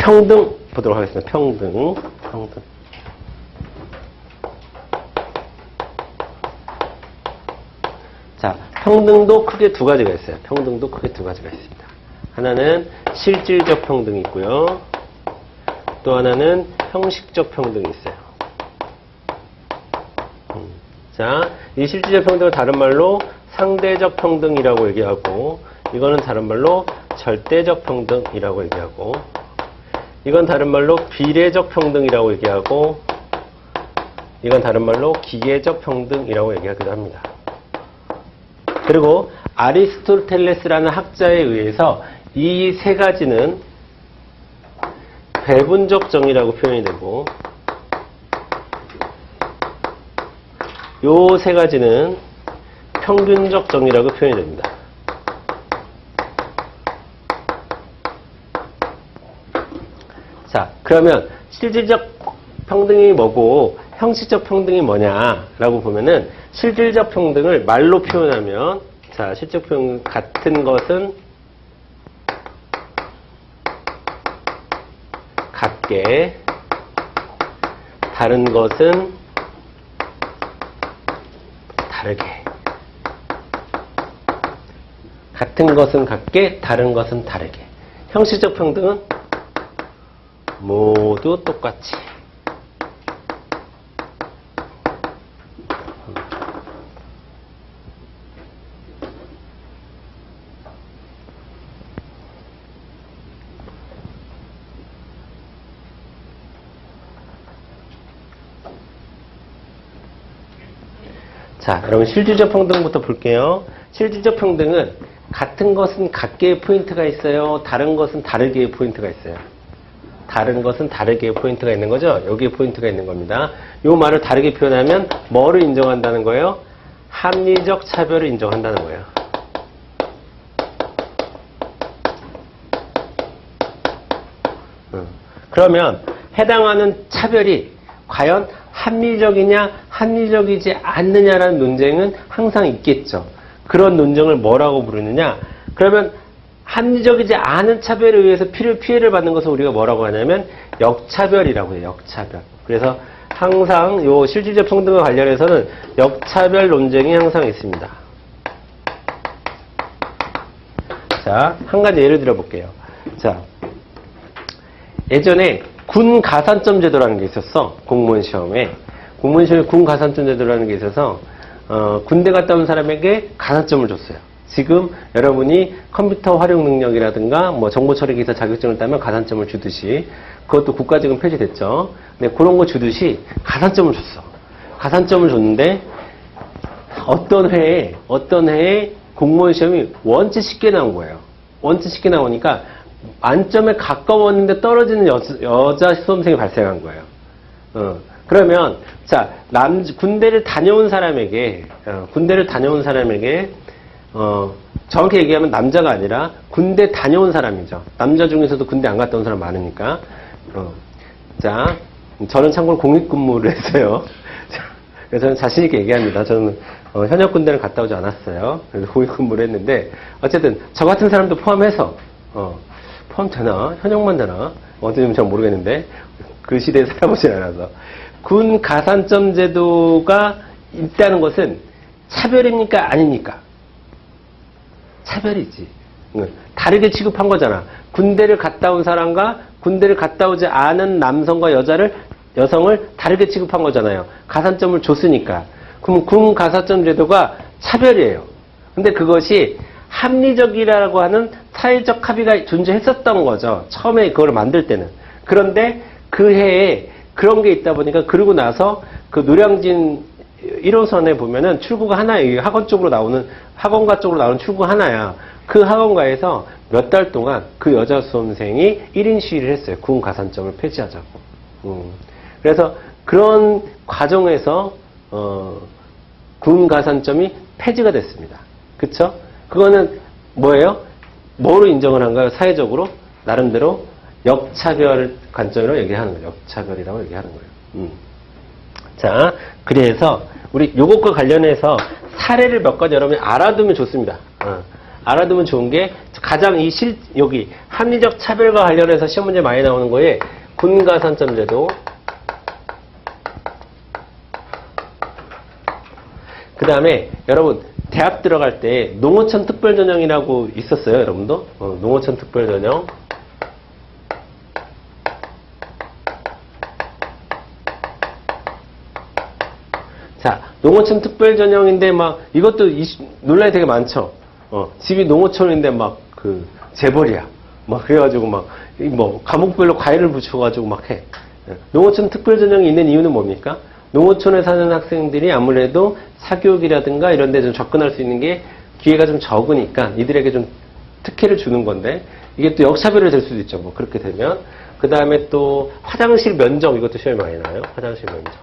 평등 보도록 하겠습니다. 평등. 자, 평등도 크게 두 가지가 있어요. 평등도 크게 두 가지가 있습니다. 하나는 실질적 평등이 있고요. 또 하나는 형식적 평등이 있어요. 자, 이 실질적 평등을 다른 말로 상대적 평등이라고 얘기하고, 이거는 다른 말로 절대적 평등이라고 얘기하고, 이건 다른 말로 비례적 평등이라고 얘기하고, 이건 다른 말로 기계적 평등이라고 얘기하기도 합니다. 그리고 아리스토텔레스라는 학자에 의해서 이 세 가지는 배분적 정의라고 표현이 되고, 요 세 가지는 평균적 정의라고 표현이 됩니다. 자, 그러면 실질적 평등이 뭐고 형식적 평등이 뭐냐라고 보면은, 실질적 평등을 말로 표현하면, 자, 실질적 평등 같은 것은 같게, 다른 것은 다르게. 같은 것은 같게, 다른 것은 다르게. 형식적 평등은 모두 똑같이. 자, 여러분 실질적 평등부터 볼게요. 실질적 평등은 같은 것은 같게의 포인트가 있어요. 다른 것은 다르게의 포인트가 있어요. 다른 것은 다르게의 포인트가 있는 거죠. 여기에 포인트가 있는 겁니다. 이 말을 다르게 표현하면 뭐를 인정한다는 거예요? 합리적 차별을 인정한다는 거예요. 그러면 해당하는 차별이 과연 합리적이냐 합리적이지 않느냐라는 논쟁은 항상 있겠죠. 그런 논쟁을 뭐라고 부르느냐? 그러면 합리적이지 않은 차별에 의해서 피해를 받는 것을 우리가 뭐라고 하냐면 역차별이라고 해요. 역차별. 그래서 항상 요 실질적 평등과 관련해서는 역차별 논쟁이 항상 있습니다. 자, 한 가지 예를 들어 볼게요. 자, 예전에 군 가산점 제도라는 게 있었어. 공무원 시험에. 공무원 시험에 군 가산점 제도라는 게 있어서 군대 갔다 온 사람에게 가산점을 줬어요. 지금 여러분이 컴퓨터 활용 능력이라든가 뭐 정보 처리 기사 자격증을 따면 가산점을 주듯이, 그것도 국가직은 폐지됐죠. 근데 그런 거 주듯이 가산점을 줬어. 가산점을 줬는데 어떤 해에 공무원 시험이 원체 쉽게 나온 거예요. 원체 쉽게 나오니까 만점에 가까웠는데 떨어지는 여자 수험생이 발생한 거예요. 그러면 자, 군대를 다녀온 사람에게 정확히 얘기하면 남자가 아니라 군대 다녀온 사람이죠. 남자 중에서도 군대 안 갔다 온 사람 많으니까. 자, 저는 참고로 공익근무를 했어요. 그래서 저는 자신있게 얘기합니다. 저는 현역 군대를 갔다 오지 않았어요. 그래서 공익근무를 했는데, 어쨌든 저 같은 사람도 포함해서 포함되나? 현역만 되나? 어떻게 잘 모르겠는데, 그 시대에 살아보진 않아서. 군 가산점 제도가 있다는 것은 차별입니까? 아닙니까? 차별이지. 다르게 취급한 거잖아. 군대를 갔다 온 사람과 군대를 갔다 오지 않은 남성과 여성을 다르게 취급한 거잖아요. 가산점을 줬으니까. 그럼 군 가산점 제도가 차별이에요. 근데 그것이 합리적이라고 하는 사회적 합의가 존재했었던 거죠. 처음에 그걸 만들 때는. 그런데 그 해에 그런 게 있다 보니까, 그러고 나서 그 노량진 1호선에 보면은 출구가 하나예요. 학원가 쪽으로 나오는 출구가 하나야. 그 학원가에서 몇 달 동안 그 여자 수험생이 1인 시위를 했어요. 군 가산점을 폐지하자고. 그래서 그런 과정에서 군 가산점이 폐지가 됐습니다. 그쵸? 그거는 뭐예요? 뭐로 인정을 한가요? 사회적으로? 나름대로 역차별 관점으로 얘기하는 거예요. 역차별이라고 얘기하는 거예요. 자, 그래서 우리 요것과 관련해서 사례를 몇 가지 여러분이 알아두면 좋습니다. 알아두면 좋은 게 가장 여기 합리적 차별과 관련해서 시험 문제 많이 나오는 거에 군가산점제도, 그 다음에 여러분 대학 들어갈 때 농어촌 특별전형이라고 있었어요, 여러분도? 농어촌 특별전형. 자, 농어촌 특별전형인데 막 이것도 논란이 되게 많죠. 집이 농어촌인데 막 재벌이야. 막 그래가지고 막 뭐 과목별로 과외를 붙여가지고 막 해. 농어촌 특별전형이 있는 이유는 뭡니까? 농어촌에 사는 학생들이 아무래도 사교육이라든가 이런 데 좀 접근할 수 있는 게 기회가 좀 적으니까 이들에게 좀 특혜를 주는 건데 이게 또 역차별이 될 수도 있죠. 뭐 그렇게 되면. 그 다음에 또 화장실 면적, 이것도 시험이 많이 나와요. 화장실 면적.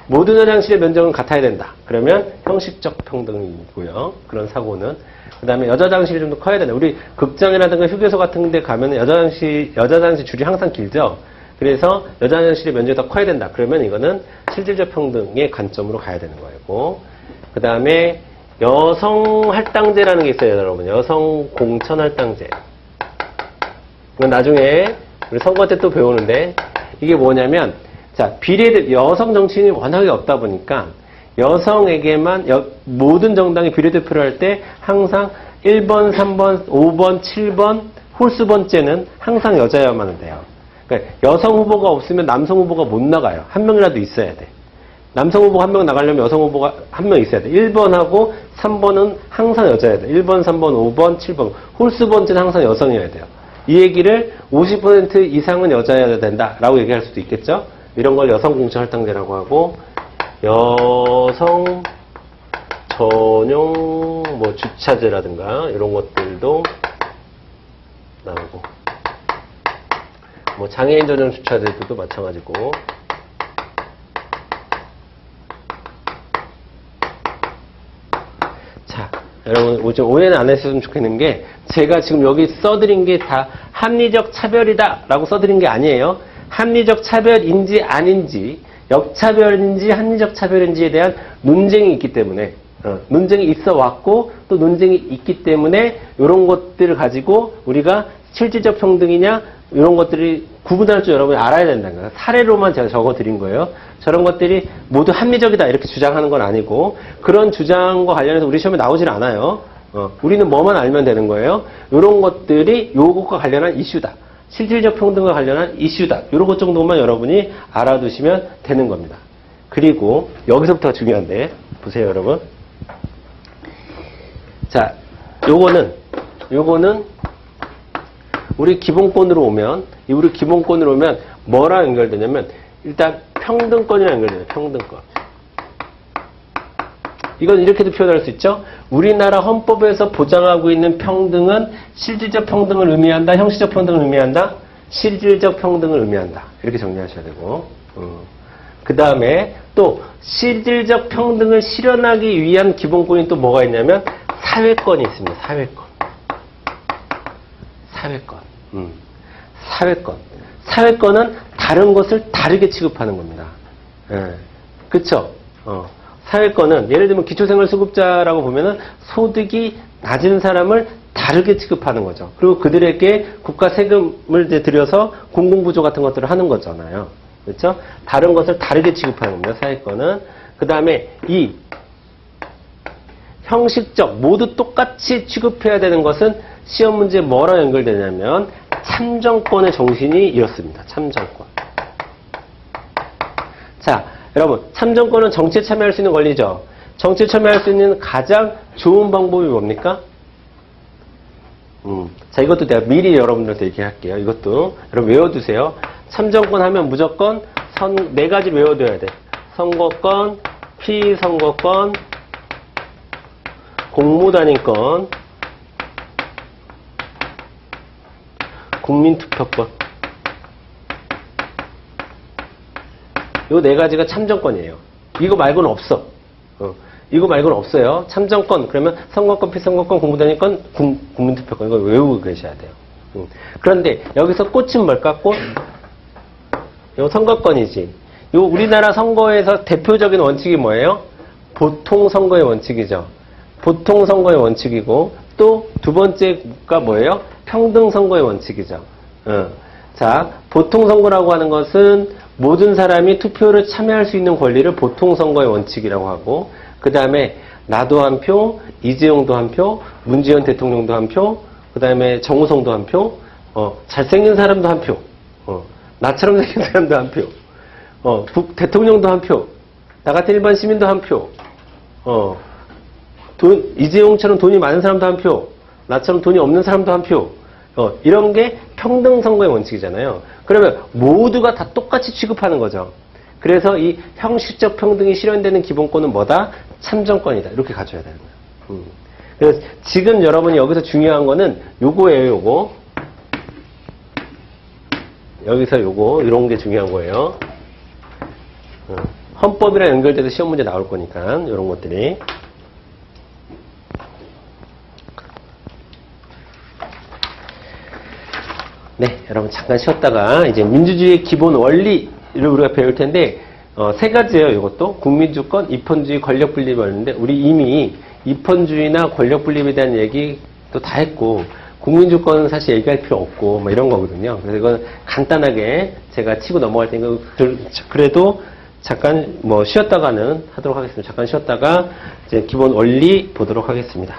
모든 화장실의 면적은 같아야 된다. 그러면 형식적 평등이고요. 그런 사고는. 그 다음에 여자 화장실이 좀 더 커야 된다. 우리 극장이라든가 휴게소 같은 데 가면 여자 화장실 줄이 항상 길죠. 그래서 여자 화장실의 면적이 더 커야 된다. 그러면 이거는 실질적 평등의 관점으로 가야 되는 거고. 그 다음에 여성 할당제라는 게 있어요, 여러분. 여성 공천 할당제. 이건 나중에 우리 선거 때 또 배우는데 이게 뭐냐면, 자, 여성 정치인이 워낙에 없다 보니까 여성에게만 모든 정당이 비례대표를 할 때 항상 1번, 3번, 5번, 7번, 홀수 번째는 항상 여자여야만 돼요. 그러니까 여성 후보가 없으면 남성 후보가 못 나가요. 한 명이라도 있어야 돼. 남성 후보가 한 명 나가려면 여성 후보가 한 명 있어야 돼. 1번하고 3번은 항상 여자여야 돼. 1번, 3번, 5번, 7번. 홀수 번째는 항상 여성이어야 돼요. 이 얘기를 50% 이상은 여자여야 된다라고 얘기할 수도 있겠죠. 이런 걸 여성 공천 할당제라고 하고, 여성 전용 뭐 주차제라든가 이런 것들도 나오고, 뭐 장애인 전용 주차제도 마찬가지고. 자, 여러분 좀 오해는 안 했으면 좋겠는 게, 제가 지금 여기 써드린 게 다 합리적 차별이다 라고 써드린 게 아니에요. 합리적 차별인지 아닌지, 역차별인지 합리적 차별인지에 대한 논쟁이 있기 때문에, 논쟁이 있어 왔고 또 논쟁이 있기 때문에 이런 것들을 가지고 우리가 실질적 평등이냐 이런 것들이 구분할 줄 여러분이 알아야 된다는 거예요. 사례로만 제가 적어드린 거예요. 저런 것들이 모두 합리적이다 이렇게 주장하는 건 아니고, 그런 주장과 관련해서 우리 시험에 나오질 않아요. 우리는 뭐만 알면 되는 거예요. 이런 것들이 요것과 관련한 이슈다. 실질적 평등과 관련한 이슈다. 이런 것 정도만 여러분이 알아두시면 되는 겁니다. 그리고 여기서부터가 중요한데, 보세요 여러분. 자, 요거는 우리 기본권으로 오면 뭐랑 연결되냐면, 일단 평등권이랑 연결돼요. 평등권. 이건 이렇게도 표현할 수 있죠. 우리나라 헌법에서 보장하고 있는 평등은 실질적 평등을 의미한다, 형식적 평등을 의미한다, 실질적 평등을 의미한다. 이렇게 정리하셔야 되고, 그 다음에 또 실질적 평등을 실현하기 위한 기본권이 또 뭐가 있냐면 사회권이 있습니다. 사회권은 다른 것을 다르게 취급하는 겁니다. 그쵸? 사회권은 예를 들면 기초생활수급자라고 보면은 소득이 낮은 사람을 다르게 취급하는 거죠. 그리고 그들에게 국가 세금을 들여서 공공부조 같은 것들을 하는 거잖아요. 그렇죠? 다른 것을 다르게 취급하는 겁니다. 사회권은. 그 다음에 이 형식적 모두 똑같이 취급해야 되는 것은 시험 문제에 뭐랑 연결되냐면 참정권의 정신이 이렇습니다. 참정권. 자, 여러분, 참정권은 정치에 참여할 수 있는 권리죠. 정치에 참여할 수 있는 가장 좋은 방법이 뭡니까? 자, 이것도 내가 미리 여러분들한테 얘기할게요. 이것도 여러분 외워두세요. 참정권 하면 무조건 네 가지를 외워둬야 돼. 선거권, 피선거권, 공무단위권, 국민투표권. 요 네 가지가 참정권이에요. 이거 말고는 없어. 이거 말고는 없어요. 참정권, 그러면 선거권, 피선거권, 공무단위권, 국민투표권. 이거 외우고 계셔야 돼요. 그런데 여기서 꽃은 뭘까? 꽃? 요 선거권이지. 요 우리나라 선거에서 대표적인 원칙이 뭐예요? 보통 선거의 원칙이죠. 보통 선거의 원칙이고 또 두 번째가 뭐예요? 평등 선거의 원칙이죠. 자, 보통 선거라고 하는 것은 모든 사람이 투표를 참여할 수 있는 권리를 보통 선거의 원칙이라고 하고, 그 다음에 나도 한 표, 이재용도 한 표, 문재인 대통령도 한 표, 그 다음에 정우성도 한 표, 잘생긴 사람도 한 표, 나처럼 생긴 사람도 한 표, 대통령도 한 표, 나 같은 일반 시민도 한 표, 이재용처럼 돈이 많은 사람도 한 표, 나처럼 돈이 없는 사람도 한 표, 이런 게 평등 선거의 원칙이잖아요. 그러면 모두가 다 똑같이 취급하는 거죠. 그래서 이 형식적 평등이 실현되는 기본권은 뭐다? 참정권이다. 이렇게 가져야 되는 거예요. 그래서 지금 여러분이 여기서 중요한 거는 요거예요, 요거. 여기서 요거, 이런 게 중요한 거예요. 헌법이랑 연결돼서 시험 문제 나올 거니까, 이런 것들이. 네, 여러분 잠깐 쉬었다가 이제 민주주의의 기본 원리를 우리가 배울 텐데, 세 가지예요, 이것도. 국민주권, 입헌주의, 권력분립이 있는데, 우리 이미 입헌주의나 권력분립에 대한 얘기도 다 했고, 국민주권은 사실 얘기할 필요 없고, 뭐 이런 거거든요. 그래서 이건 간단하게 제가 치고 넘어갈 테니까, 그래도 잠깐 뭐 쉬었다가는 하도록 하겠습니다. 잠깐 쉬었다가 이제 기본 원리 보도록 하겠습니다.